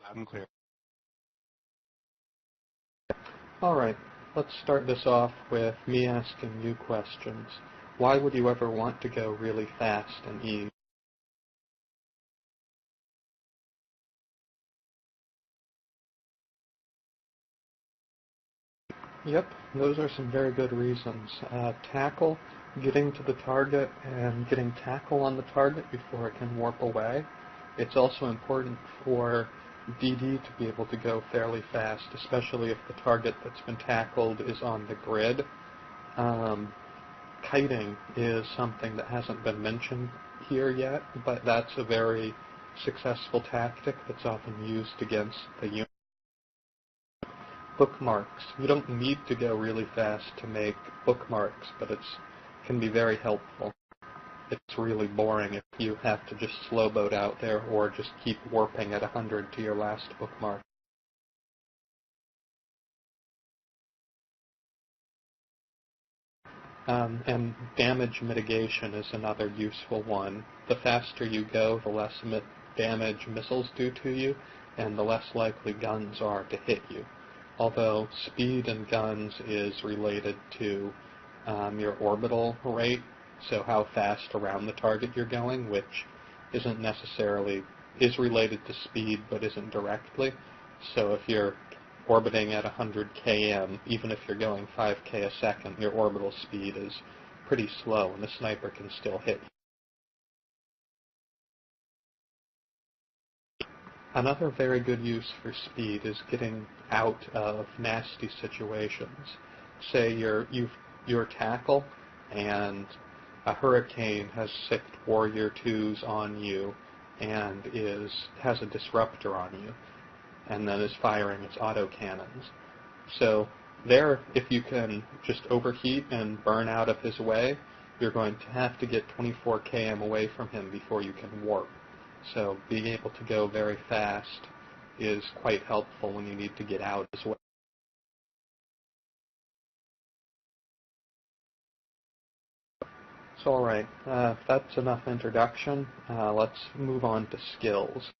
Loud and clear. Alright, let's start this off with me asking you questions. Why would you ever want to go really fast in E? Yep, those are some very good reasons. Tackle, getting to the target and getting tackle on the target before it can warp away. It's also important for DD to be able to go fairly fast, especially if the target that's been tackled is on the grid. Kiting is something that hasn't been mentioned here yet, but that's a very successful tactic that's often used against the unit. Bookmarks. You don't need to go really fast to make bookmarks, but it can be very helpful. It's really boring if you have to just slow boat out there or just keep warping at 100 to your last bookmark. And damage mitigation is another useful one. The faster you go, the less damage missiles do to you, and the less likely guns are to hit you. Although speed in guns is related to your orbital rate, so how fast around the target you're going, which isn't necessarily, is related to speed but isn't directly. So if you're orbiting at 100 km, even if you're going 5k a second, your orbital speed is pretty slow, and the sniper can still hit you. Another very good use for speed is getting out of nasty situations. Say you're tackle, and a hurricane has sicked Warrior 2s on you and has a disruptor on you, and then is firing its autocannons. So there, if you can just overheat and burn out of his way, you're going to have to get 24 km away from him before you can warp. So being able to go very fast is quite helpful when you need to get out as well. So alright, if that's enough introduction, let's move on to skills.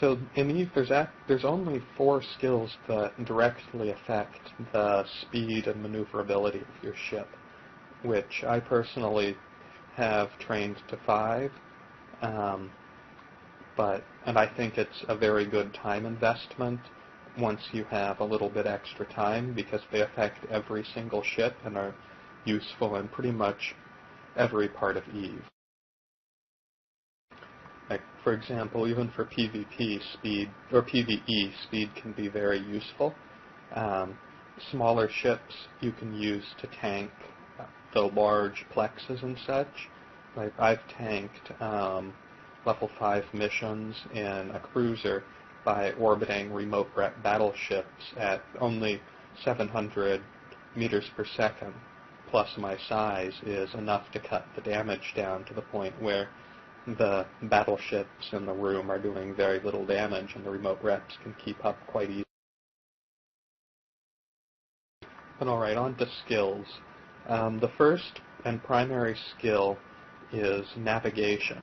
So in Eve, there's only 4 skills that directly affect the speed and maneuverability of your ship, which I personally have trained to 5, and I think it's a very good time investment once you have a little bit extra time, because they affect every single ship and are useful in pretty much every part of Eve. Like, for example, even for PvP, speed, or PvE, speed can be very useful. Smaller ships you can use to tank the large plexes and such. Like, I've tanked level 5 missions in a cruiser by orbiting remote battleships at only 700 meters per second, plus my size is enough to cut the damage down to the point where the battleships in the room are doing very little damage, and the remote reps can keep up quite easily. But alright, on to skills. The first and primary skill is navigation.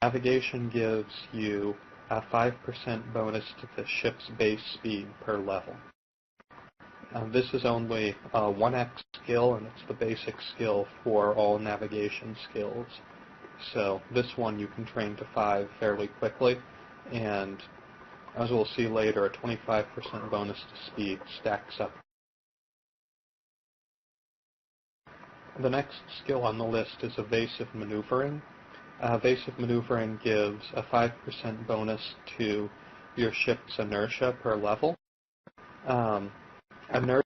Navigation gives you a 5% bonus to the ship's base speed per level. This is only a 1x skill, and it's the basic skill for all navigation skills. So this one you can train to 5 fairly quickly, and as we'll see later, a 25% bonus to speed stacks up. The next skill on the list is Evasive Maneuvering. Evasive Maneuvering gives a 5% bonus to your ship's inertia per level. Inertia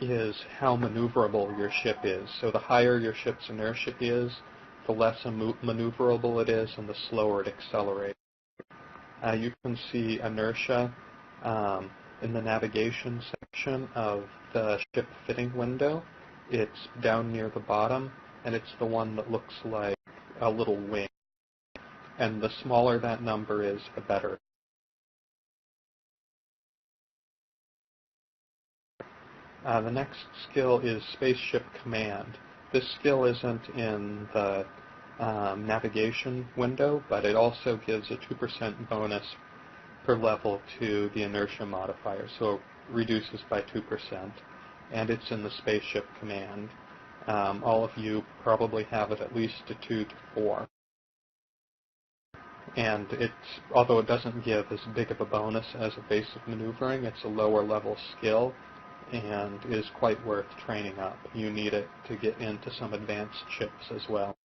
is how maneuverable your ship is. So the higher your ship's inertia is, the less maneuverable it is, and the slower it accelerates. You can see inertia in the navigation section of the ship fitting window. It's down near the bottom, and it's the one that looks like a little wing. And the smaller that number is, the better. The next skill is Spaceship Command. This skill isn't in the navigation window, but it also gives a 2% bonus per level to the inertia modifier, so it reduces by 2%, and it's in the Spaceship Command. All of you probably have it at least a 2 to 4. And although it doesn't give as big of a bonus as Evasive Maneuvering, it's a lower level skill and is quite worth training up. You need it to get into some advanced ships as well.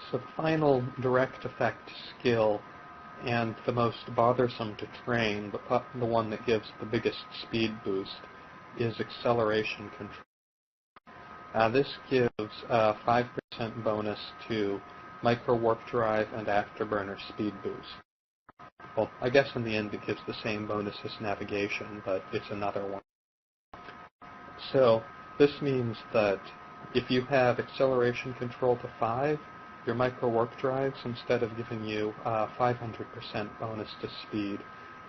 So the final direct effect skill, and the most bothersome to train, but the one that gives the biggest speed boost, is acceleration control. This gives a 5% bonus to Microwarpdrive and Afterburner speed boost. Well, I guess in the end it gives the same bonus as navigation, but it's another one. So this means that if you have acceleration control to 5, your Microwarpdrives, instead of giving you a 500% bonus to speed,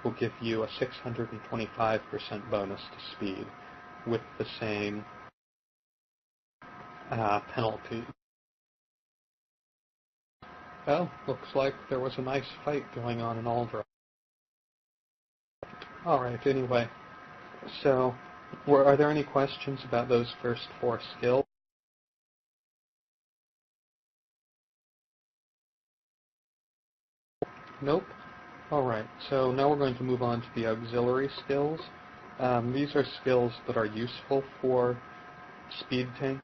will give you a 625% bonus to speed with the same penalty. Well, looks like there was a nice fight going on in Overdrive. Alright, anyway, so are there any questions about those first 4 skills? Nope? Alright, so now we're going to move on to the auxiliary skills. These are skills that are useful for speed tank.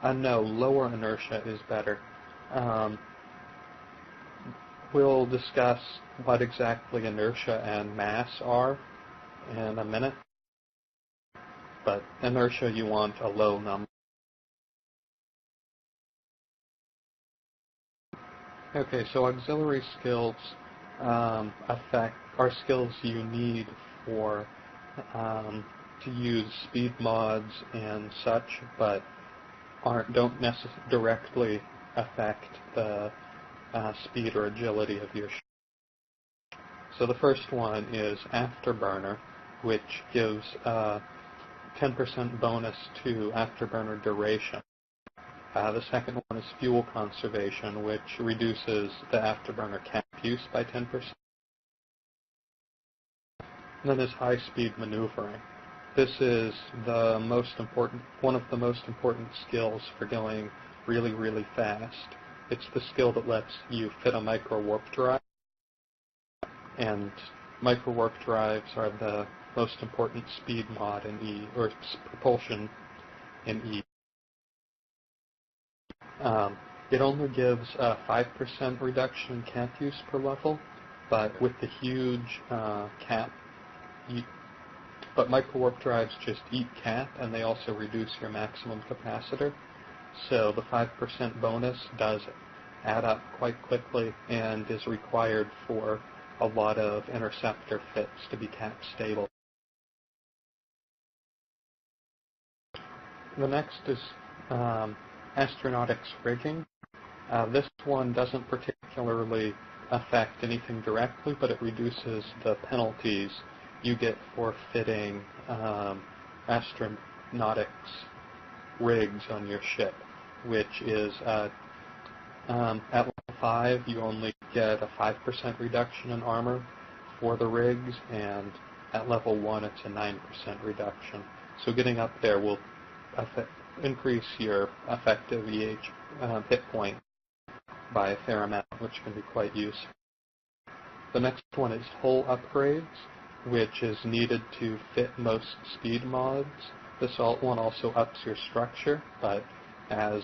No, lower inertia is better. We'll discuss what exactly inertia and mass are in a minute. But inertia, you want a low number. Okay, so auxiliary skills are skills you need for to use speed mods and such, but don't directly affect the speed or agility of your ship. So the first one is Afterburner, which gives a 10% bonus to Afterburner duration. The second one is Fuel Conservation, which reduces the Afterburner cap use by 10%. And then there's High-Speed Maneuvering. This is one of the most important skills for going really, really fast. It's the skill that lets you fit a Microwarpdrive, and Microwarpdrives are the most important speed mod in E, or propulsion in E. It only gives a 5% reduction in cap use per level, but with the huge cap, but Microwarpdrives just eat cap, and they also reduce your maximum capacitor. So the 5% bonus does add up quite quickly and is required for a lot of interceptor fits to be cap stable. The next is Astronautics Bridging. This one doesn't particularly affect anything directly, but it reduces the penalties you get for fitting astronautics rigs on your ship, which is at level 5 you only get a 5% reduction in armor for the rigs, and at level 1 it's a 9% reduction. So getting up there will increase your effective hit point by a fair amount, which can be quite useful. The next one is hull upgrades, which is needed to fit most speed mods. This one also ups your structure, but as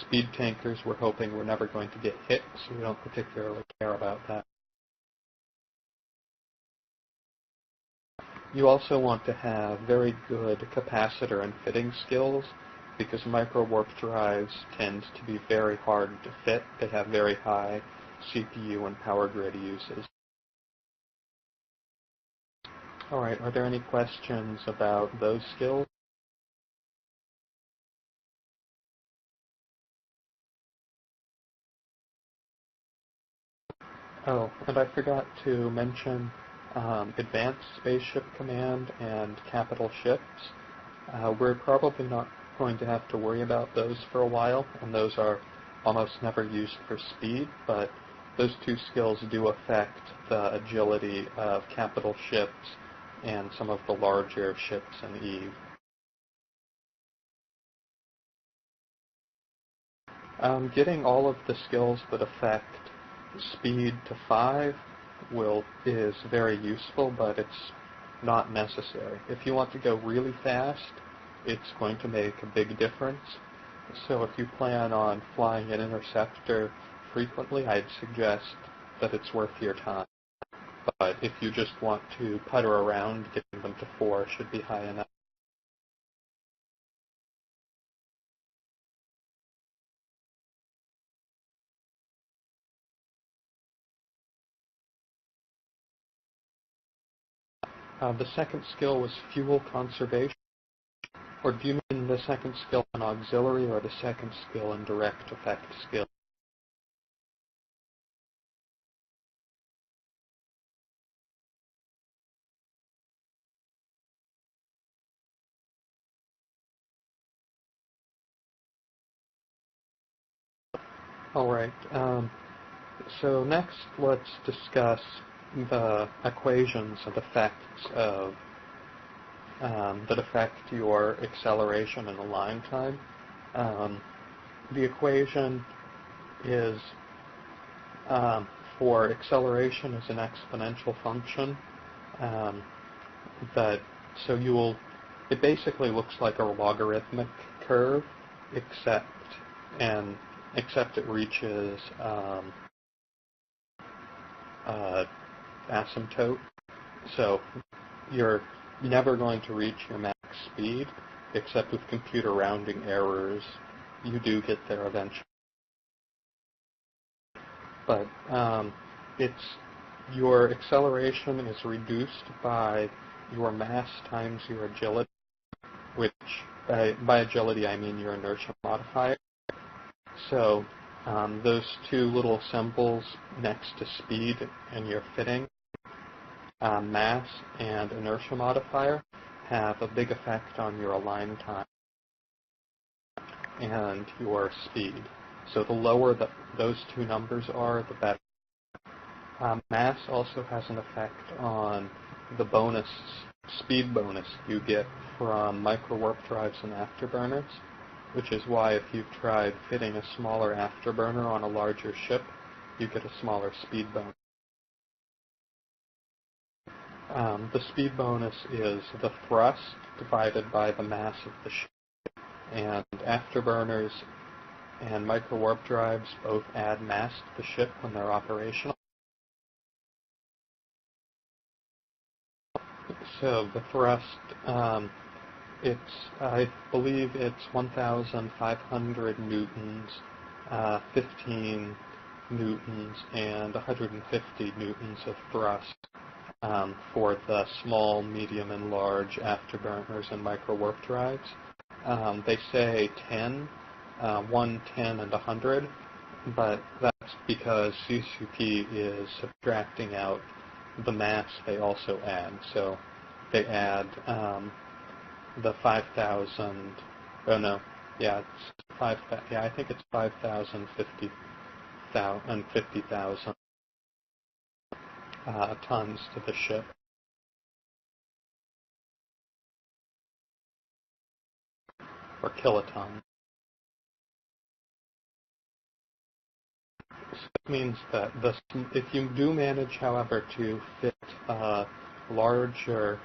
speed tankers, we're hoping we're never going to get hit, so we don't particularly care about that. You also want to have very good capacitor and fitting skills, because Microwarpdrives tend to be very hard to fit. They have very high CPU and power grid uses. Alright, are there any questions about those skills? Oh, and I forgot to mention Advanced Spaceship Command and Capital Ships. We're probably not going to have to worry about those for a while, and those are almost never used for speed, but those two skills do affect the agility of capital ships and some of the larger ships in Eve. Getting all of the skills that affect speed to 5 is very useful, but it's not necessary. If you want to go really fast, it's going to make a big difference. So if you plan on flying an interceptor frequently, I'd suggest that it's worth your time. But if you just want to putter around, getting them to 4 should be high enough. The second skill was fuel conservation. Or do you mean the second skill in auxiliary or the second skill in direct effect skill? All right. So next, let's discuss the equations and effects of that affect your acceleration and align time. The equation is for acceleration is an exponential function. It basically looks like a logarithmic curve, except it reaches asymptote. So you're never going to reach your max speed, except with computer rounding errors, you do get there eventually. But your acceleration is reduced by your mass times your agility, which by agility I mean your inertia modifier. So those two little symbols next to speed and your fitting, mass and inertia modifier, have a big effect on your align time and your speed. So the lower those two numbers are, the better. Mass also has an effect on the speed bonus you get from Microwarpdrives and Afterburners, which is why if you've tried fitting a smaller Afterburner on a larger ship, you get a smaller speed bonus. The speed bonus is the thrust divided by the mass of the ship, and Afterburners and Microwarpdrives both add mass to the ship when they're operational. So the thrust, I believe it's 1,500 newtons, 15 newtons, and 150 newtons of thrust for the small, medium, and large Afterburners and Microwarpdrives. They say 10, 1, 10, and 100, but that's because CCP is subtracting out the mass they also add. So they add the 5,000, oh no, yeah, it's 5,000, yeah, I think it's 5,000, 50,000 tons to the ship. Or kilotons. So it means that if you do manage, however, to fit a larger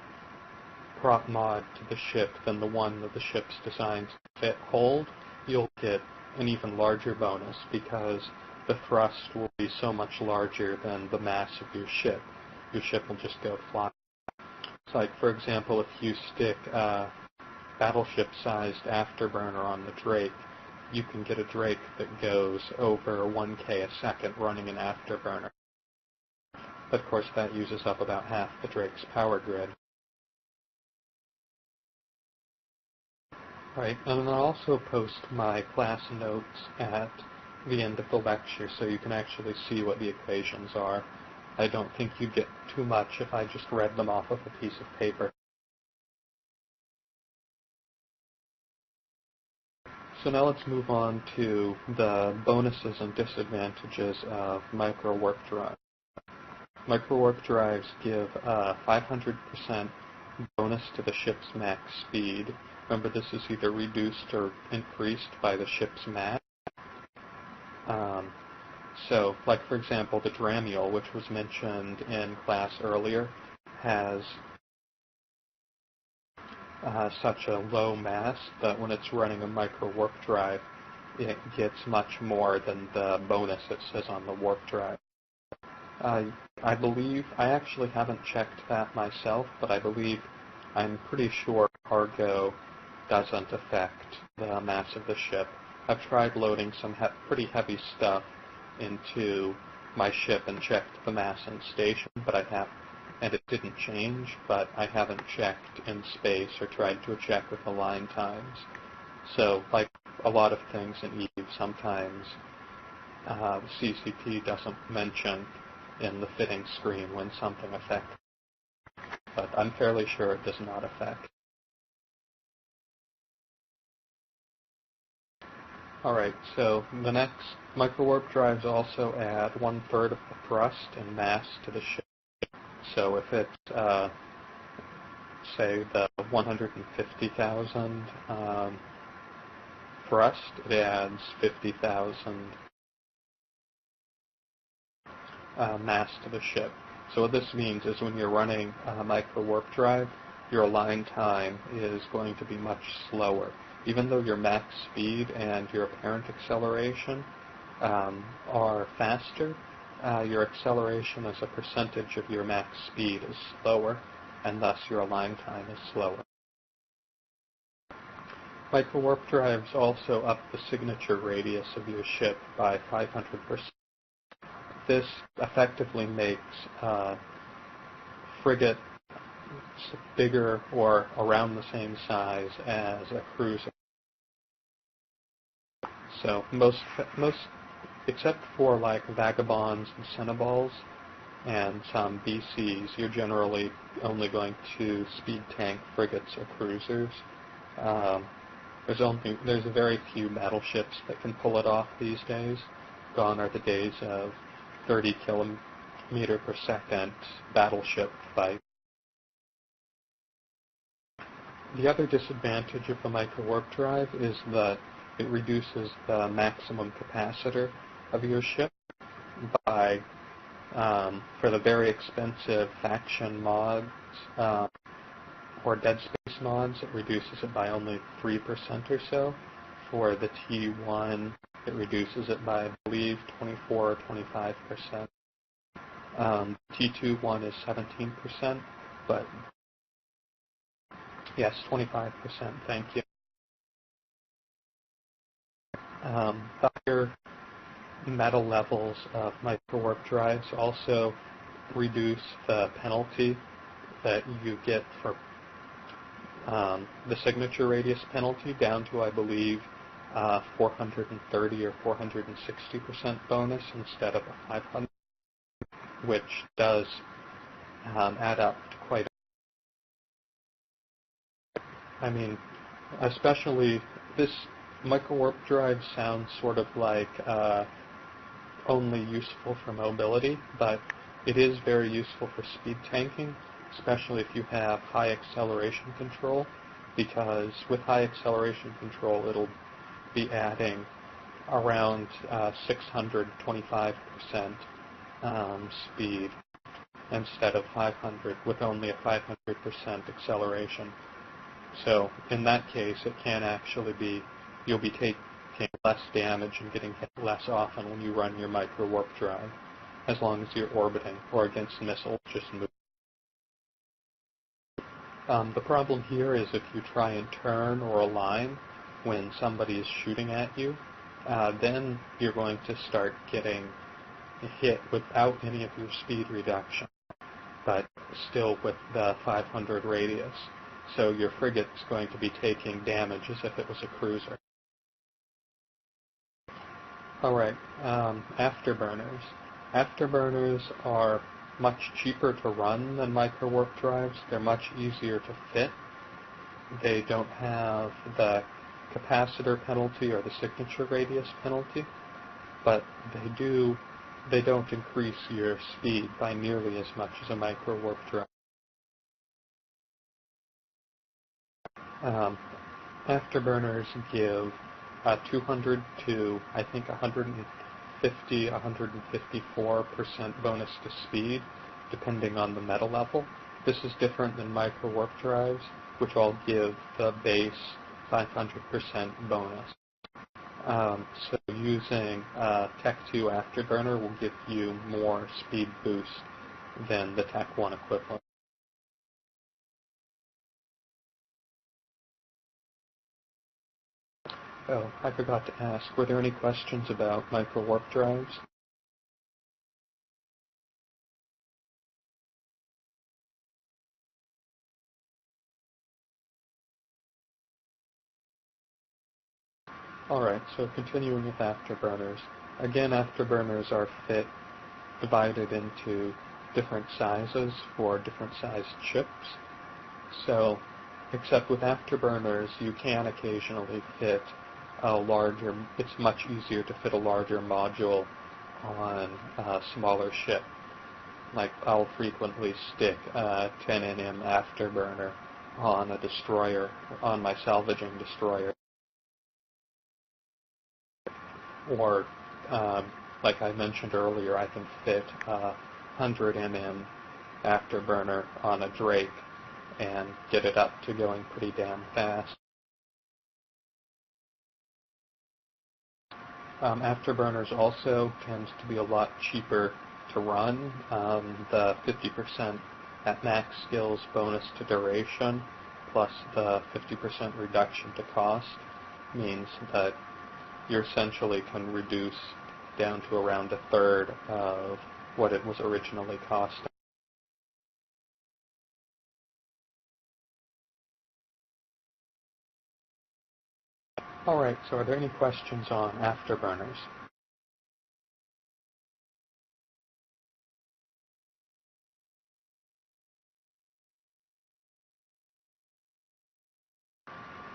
prop mod to the ship than the one that the ship's designed to fit hold, you'll get an even larger bonus because the thrust will be so much larger than the mass of your ship. Your ship will just go flying. It's like, for example, if you stick a battleship-sized Afterburner on the Drake, you can get a Drake that goes over 1K a second running an Afterburner. But of course that uses up about half the Drake's power grid. Right, and I'll also post my class notes at the end of the lecture so you can actually see what the equations are. I don't think you'd get too much if I just read them off of a piece of paper. So now let's move on to the bonuses and disadvantages of Microwarpdrive. Microwarpdrives give a 500% bonus to the ship's max speed. Remember, this is either reduced or increased by the ship's mass. So, like for example, the Dramiel, which was mentioned in class earlier, has such a low mass that when it's running a Microwarpdrive, it gets much more than the bonus it says on the warp drive. I believe, I actually haven't checked that myself, but I'm pretty sure cargo doesn't affect the mass of the ship. I've tried loading some pretty heavy stuff into my ship and checked the mass in station, and it didn't change, but I haven't checked in space or tried to check with the line times. So, like a lot of things in Eve, sometimes CCP doesn't mention in the fitting screen when something affects, but I'm fairly sure it does not affect. Alright, so the next, Microwarpdrives also add 1/3 of the thrust and mass to the ship. So if it's, say, the 150,000 thrust, it adds 50,000 mass to the ship. So what this means is when you're running a Microwarpdrive, your align time is going to be much slower. Even though your max speed and your apparent acceleration are faster, your acceleration as a percentage of your max speed is slower, and thus your align time is slower. Microwarpdrives also up the signature radius of your ship by 500%. This effectively makes frigate bigger or around the same size as a cruiser. So most except for like vagabonds and Cinnaballs and some BCs, you're generally only going to speed tank frigates or cruisers. There's very few battleships that can pull it off these days. Gone are the days of 30 kilometer per second battleship fight. The other disadvantage of the Microwarpdrive is that it reduces the maximum capacitor of your ship by, for the very expensive faction mods or Dead Space mods, it reduces it by only 3% or so. For the T1, it reduces it by, I believe, 24 or 25%. T2 one is 17%, but yes, 25%, thank you. The higher metal levels of Microwarpdrives also reduce the penalty that you get for the signature radius penalty down to, I believe, 430 or 460% bonus instead of a 500, which does add up to quite I mean, especially this Microwarpdrive sounds sort of like only useful for mobility, but it is very useful for speed tanking, especially if you have high acceleration control, because with high acceleration control it'll be adding around 625% speed instead of 500 with only a 500% acceleration. So in that case, it can actually be, you'll be taking less damage and getting hit less often when you run your Microwarpdrive, as long as you're orbiting or against missiles, just move. The problem here is if you try and turn or align when somebody is shooting at you, then you're going to start getting hit without any of your speed reduction, but still with the 500 radius. So your frigate's going to be taking damage as if it was a cruiser. Alright, Afterburners. Afterburners are much cheaper to run than Microwarpdrives. They're much easier to fit. They don't have the capacitor penalty or the signature radius penalty, but they don't increase your speed by nearly as much as a microwarpdrive. Afterburners give 200 to, I think, 150, 154% bonus to speed, depending on the meta level. This is different than microwarpdrives, which all give the base 500% bonus. So using Tech 2 Afterburner will give you more speed boost than the Tech 1 equivalent. Oh, I forgot to ask, were there any questions about microwarpdrives? Alright, so continuing with Afterburners. Again, Afterburners are divided into different sizes for different sized chips. So, except with Afterburners, you can occasionally fit it's much easier to fit a larger module on a smaller ship. Like, I'll frequently stick a 10 nm Afterburner on a destroyer, on my salvaging destroyer. Or, like I mentioned earlier, I can fit a 100 mm Afterburner on a Drake and get it up to going pretty damn fast. Afterburners also tends to be a lot cheaper to run. The 50% at max skills bonus to duration plus the 50% reduction to cost means that you essentially can reduce down to around a third of what it was originally costing. Alright, so are there any questions on Afterburners?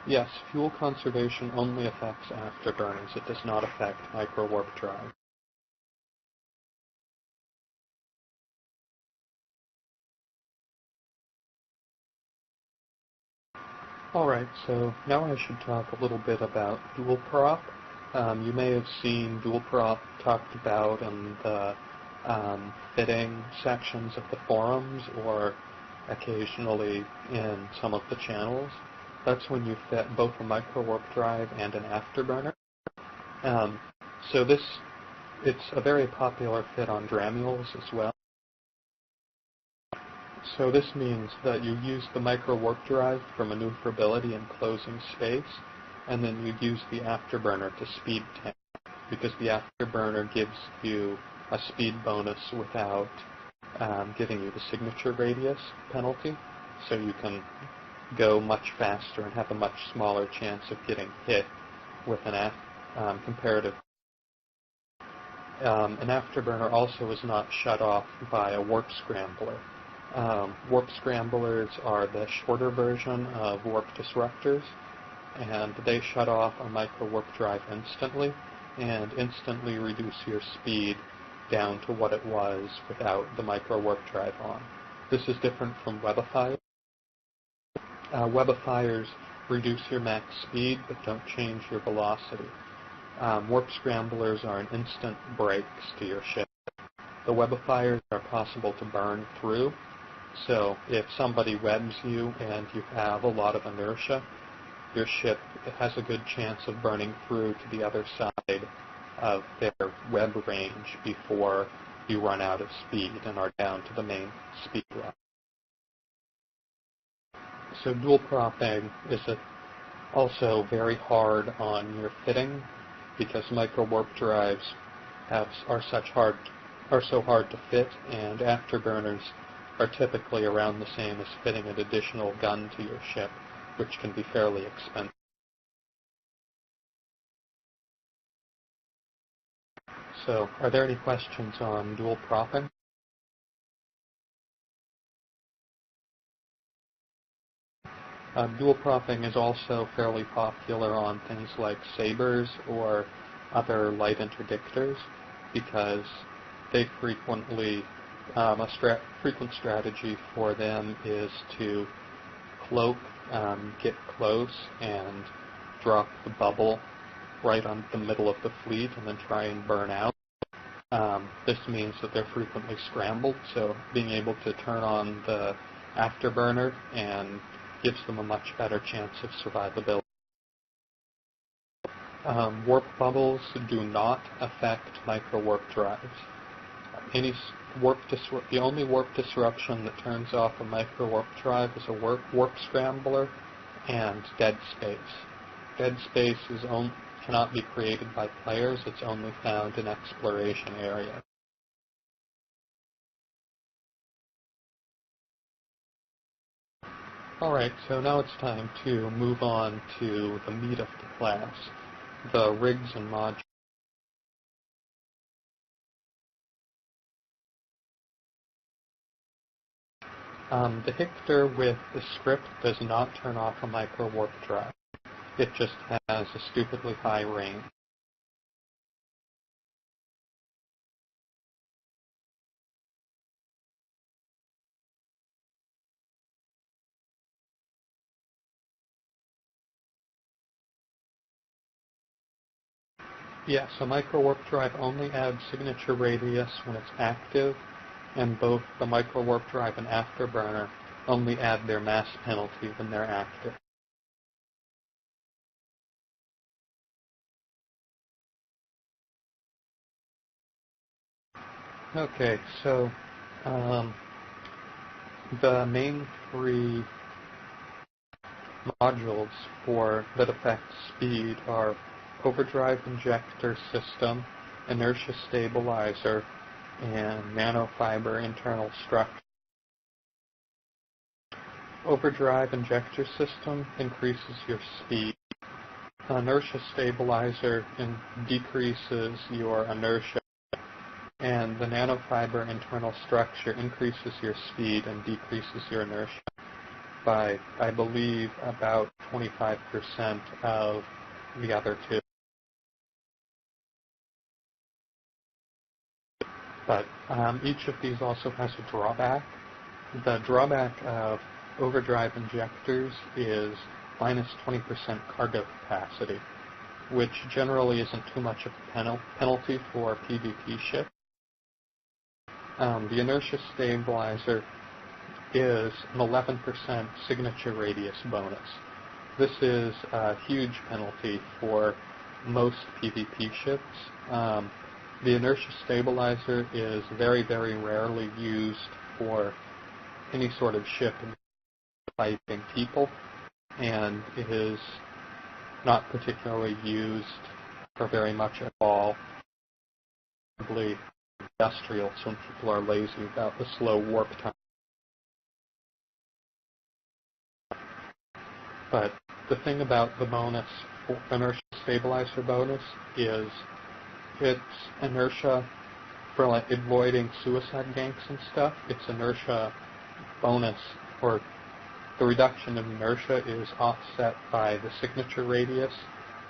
Yes, fuel conservation only affects Afterburners. It does not affect Microwarpdrive. Alright, so now I should talk a little bit about dual prop. You may have seen dual prop talked about in the fitting sections of the forums or occasionally in some of the channels. That's when you fit both a Microwarpdrive and an Afterburner. So it's a very popular fit on Dramules as well. So this means that you use the Microwarpdrive for maneuverability and closing space, and then you use the Afterburner to speed tank, because the Afterburner gives you a speed bonus without giving you the signature radius penalty, so you can go much faster and have a much smaller chance of getting hit with an comparative. An Afterburner also is not shut off by a warp scrambler. Warp scramblers are the shorter version of warp disruptors, and they shut off a Microwarpdrive instantly and instantly reduce your speed down to what it was without the Microwarpdrive on. This is different from Webifiers. Webifiers reduce your max speed but don't change your velocity. Warp scramblers are an instant brakes to your ship. The Webifiers are possible to burn through, so if somebody webs you and you have a lot of inertia, your ship has a good chance of burning through to the other side of their web range before you run out of speed and are down to the main speed level. So dual propping is also very hard on your fitting because Microwarpdrives are so hard to fit, and Afterburners are typically around the same as fitting an additional gun to your ship, which can be fairly expensive. So, are there any questions on dual propping? Dual propping is also fairly popular on things like sabers or other light interdictors because they frequently, frequent strategy for them is to cloak, get close, and drop the bubble right on the middle of the fleet and then try and burn out. This means that they're frequently scrambled, so being able to turn on the Afterburner and gives them a much better chance of survivability. Warp bubbles do not affect microwarpdrives. The only warp disruption that turns off a microwarpdrive is a warp scrambler and dead space. Dead space cannot be created by players. It's only found in exploration areas. Alright, so now it's time to move on to the meat of the class, the rigs and modules. The Hictor with the script does not turn off a microwarpdrive. It just has a stupidly high range. Yes, a microwarpdrive only adds signature radius when it's active, and both the microwarpdrive and Afterburner only add their mass penalty when they're active. Okay, so the main three modules that affect speed are Overdrive Injector System, Inertia Stabilizer, and Nanofiber Internal Structure. Overdrive Injector System increases your speed. Inertia Stabilizer decreases your inertia, and the Nanofiber Internal Structure increases your speed and decreases your inertia by, I believe, about 25% of the other two. But each of these also has a drawback. The drawback of overdrive injectors is minus 20% cargo capacity, which generally isn't too much of a penalty for PvP ships. The Inertia Stabilizer is an 11% signature radius bonus. This is a huge penalty for most PvP ships. The Inertia Stabilizer is very, very rarely used for any sort of ship fighting people, and it is not particularly used for very much at all. Probably industrial, when people are lazy about the slow warp time. But the thing about the bonus, Inertia Stabilizer bonus, is it's inertia for like avoiding suicide ganks and stuff. It's inertia bonus, or the reduction of inertia is offset by the signature radius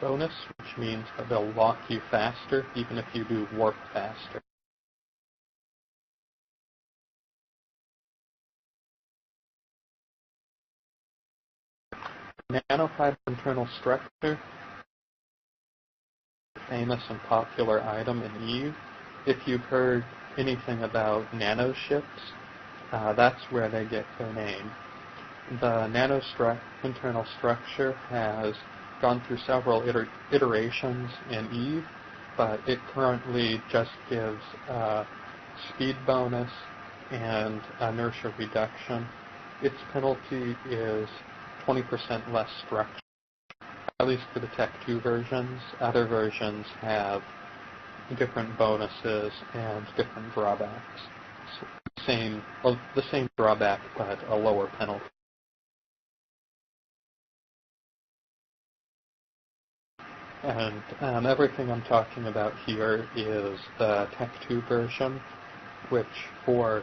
bonus, which means that they'll lock you faster even if you do warp faster. Nanofiber Internal Structure, famous and popular item in EVE. If you've heard anything about nanoships, that's where they get their name. The internal structure has gone through several iterations in EVE, but it currently just gives speed bonus and inertia reduction. Its penalty is 20% less structure, at least for the Tech 2 versions. Other versions have different bonuses and different drawbacks. The same drawback, but a lower penalty. And everything I'm talking about here is the Tech 2 version, which for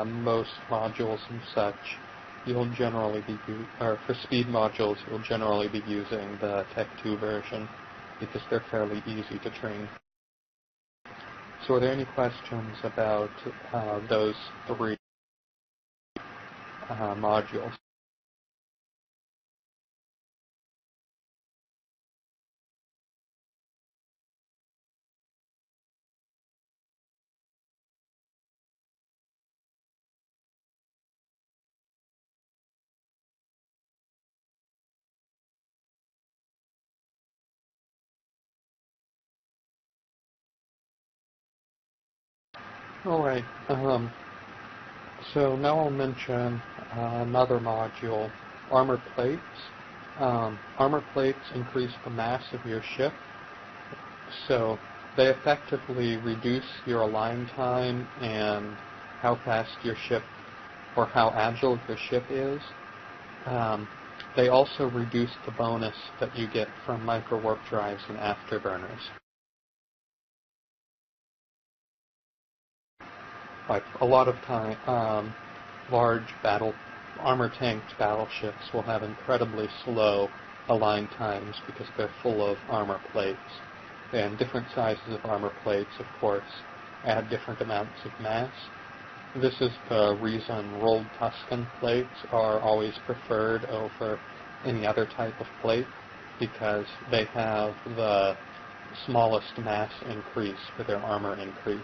most modules and such you'll generally be, or for speed modules, you'll generally be using the Tech 2 version because they're fairly easy to train. So are there any questions about those three modules? All right. So now I'll mention another module, armor plates. Armor plates increase the mass of your ship, so they effectively reduce your align time and how fast your ship, or how agile your ship is. They also reduce the bonus that you get from Microwarpdrives and Afterburners. Like a lot of time, large armor-tanked battleships will have incredibly slow align times because they're full of armor plates. And different sizes of armor plates, of course, add different amounts of mass. This is the reason rolled Tuscan plates are always preferred over any other type of plate, because they have the smallest mass increase for their armor increase.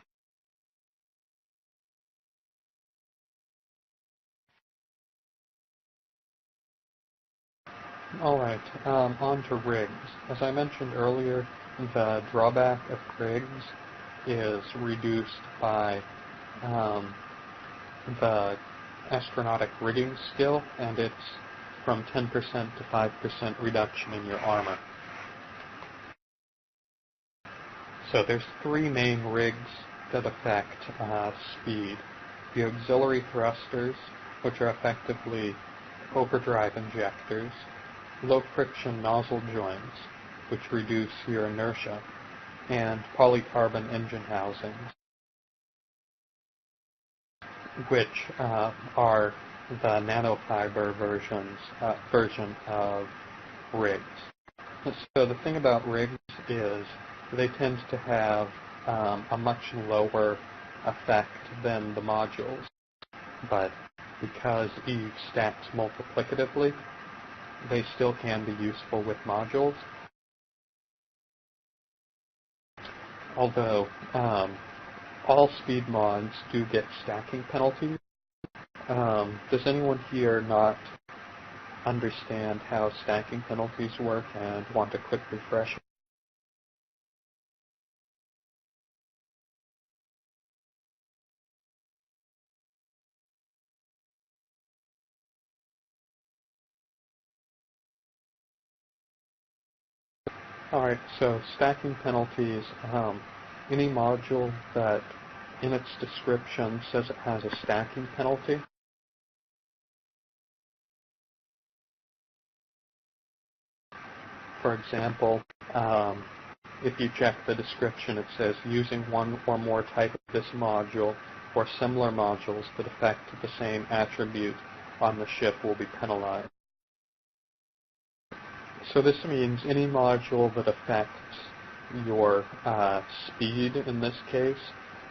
Alright, on to rigs. As I mentioned earlier, the drawback of rigs is reduced by the astronautic rigging skill, and it's from 10% to 5% reduction in your armor. So there's three main rigs that affect speed. The auxiliary thrusters, which are effectively overdrive injectors, low-friction nozzle joints, which reduce your inertia, and polycarbon engine housings, which are the nanofiber version of rigs. So the thing about rigs is they tend to have a much lower effect than the modules, but because E stacks multiplicatively, they still can be useful with modules. Although all speed mods do get stacking penalties. Does anyone here not understand how stacking penalties work and want a quick refresher? Alright, so stacking penalties, any module that in its description says it has a stacking penalty, for example, if you check the description, it says using one or more type of this module or similar modules that affect the same attribute on the ship will be penalized. So this means any module that affects your speed, in this case,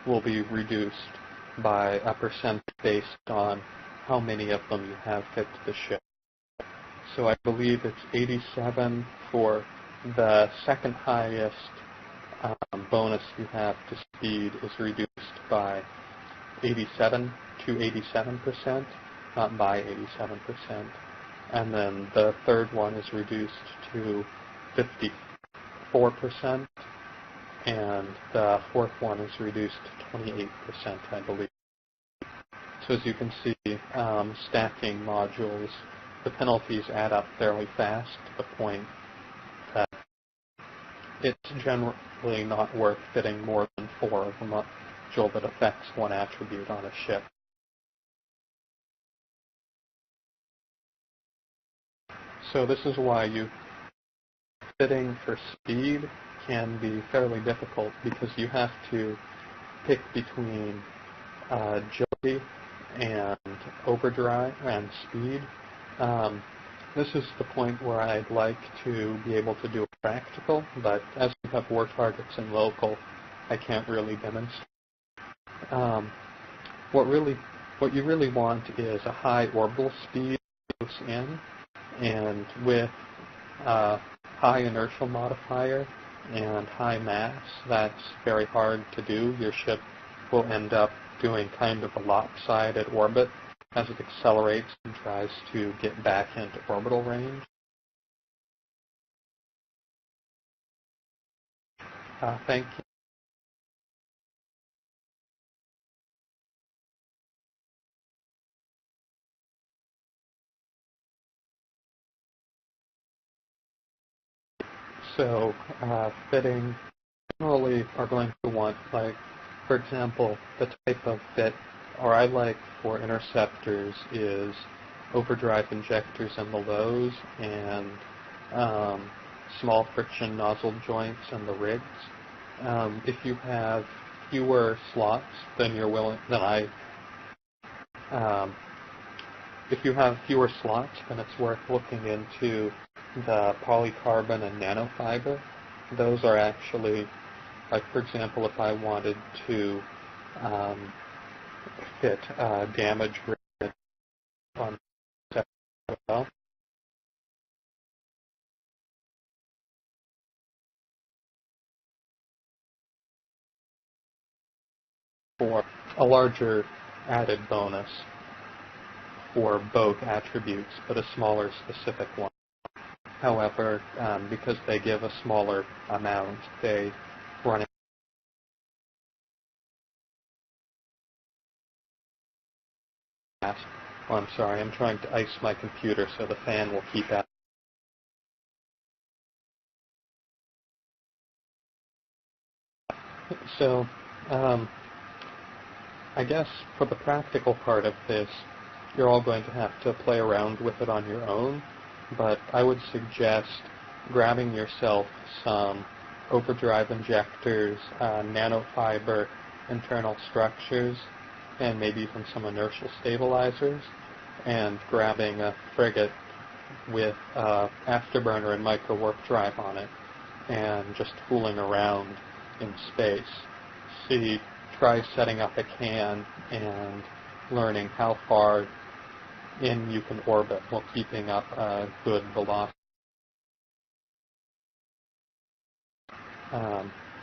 will be reduced by a percent based on how many of them you have fit to the ship. So I believe it's 87 for the second highest bonus you have to speed is reduced by 87 to 87%, not by 87%. And then the third one is reduced to 54%, and the fourth one is reduced to 28%, I believe. So as you can see, stacking modules, the penalties add up fairly fast to the point that it's generally not worth fitting more than 4 of a module that affects one attribute on a ship. So this is why fitting for speed can be fairly difficult, because you have to pick between agility and overdrive and speed. This is the point where I'd like to be able to do a practical, but as we have war targets in local, I can't really demonstrate. What you really want is a high orbital speed close in, and with high inertial modifier and high mass, that's very hard to do. Your ship will end up doing kind of a lopsided orbit as it accelerates and tries to get back into orbital range. Thank you. So, fitting generally are going to want, like, for example, the type of fit, or I like for interceptors, is overdrive injectors in the lows and small friction nozzle joints in the rigs. If you have fewer slots than you're willing, if you have fewer slots, then it's worth looking into the polycarbon and nanofiber. Those are actually, like, for example, if I wanted to fit damage grid on as well, for a larger added bonus for both attributes, but a smaller specific one. However, because they give a smaller amount, they run fast. Oh, I'm sorry, I'm trying to ice my computer so the fan will keep out. So, I guess for the practical part of this, you're all going to have to play around with it on your own, but I would suggest grabbing yourself some overdrive injectors, nanofiber internal structures, and maybe even some inertial stabilizers, and grabbing a frigate with Afterburner and Microwarpdrive on it, and just fooling around in space. Try setting up a can and learning how far in you can orbit while keeping up a good velocity.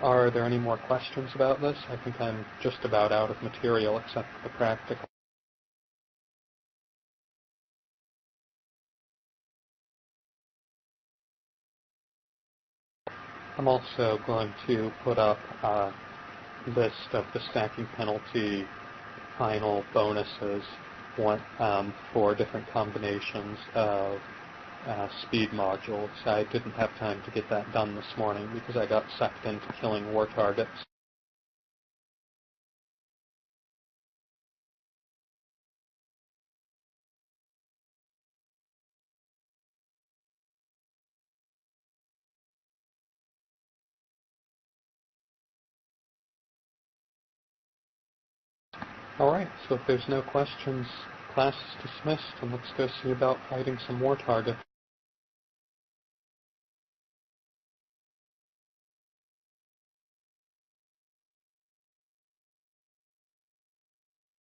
Are there any more questions about this? I think I'm just about out of material except for the practical. I'm also going to put up a list of the stacking penalty final bonuses for different combinations of speed modules. I didn't have time to get that done this morning because I got sucked into killing war targets. Alright, so if there's no questions, class is dismissed, and let's go see about fighting some war targets.